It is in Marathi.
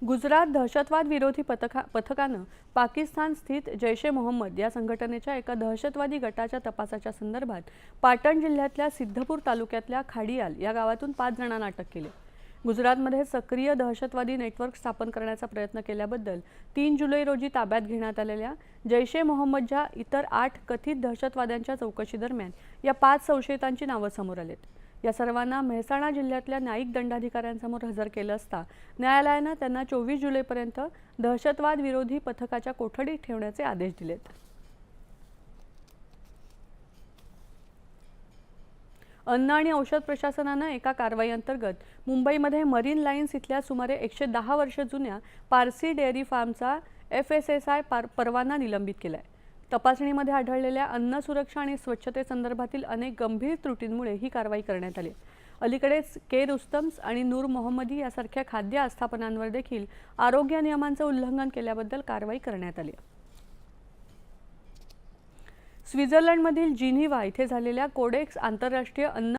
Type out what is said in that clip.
गुजरात दहशतवाद विरोधी पथकानं पाकिस्तान स्थित जैश ए मोहम्मद या संघटनेच्या एका दहशतवादी गटाच्या तपासाच्या संदर्भात पाटण जिल्ह्यातल्या सिद्धपूर तालुक्यातल्या खाडियाल या गावातून 5 जणांना अटक केली। गुजरातमध्ये सक्रिय दहशतवादी नेटवर्क स्थापन करण्याचा प्रयत्न केल्याबद्दल 3 जुलै रोजी ताब्यात घेण्यात आलेल्या जैश ए मोहम्मदच्या इतर 8 कथित दहशतवाद्यांच्या चौकशीदरम्यान या 5 संशयितांची नावं समोर आलीत। या सर्वांना मेहसाणा जिल्ह्यातल्या न्यायिक दंडाधिकाऱ्यांसमोर हजर केलं असता न्यायालयानं त्यांना 24 जुलैपर्यंत दहशतवाद विरोधी पथकाच्या कोठडीत ठेवण्याचे आदेश दिलेत। अन्न आणि औषध प्रशासनानं एका कारवाईअंतर्गत मुंबईमध्ये मरीन लाईन्स इथल्या सुमारे 110 वर्ष जुन्या पारसी डेअरी फार्मचा FSSAI परवाना निलंबित केलाय। तपासणीमध्ये आढळलेल्या अन्न सुरक्षा आणि स्वच्छतेसंदर्भातील अनेक गंभीर त्रुटींमुळे ही कारवाई करण्यात आली। अलीकडेच के रुस्तम्स आणि नूर मोहम्मदी यासारख्या खाद्य आस्थापनांवर देखील आरोग्य नियमांचं उल्लंघन केल्याबद्दल कारवाई करण्यात आली। स्वित्झर्लंडमधील जिनिव्हा इथे झालेल्या कोडेक्स आंतरराष्ट्रीय अन्न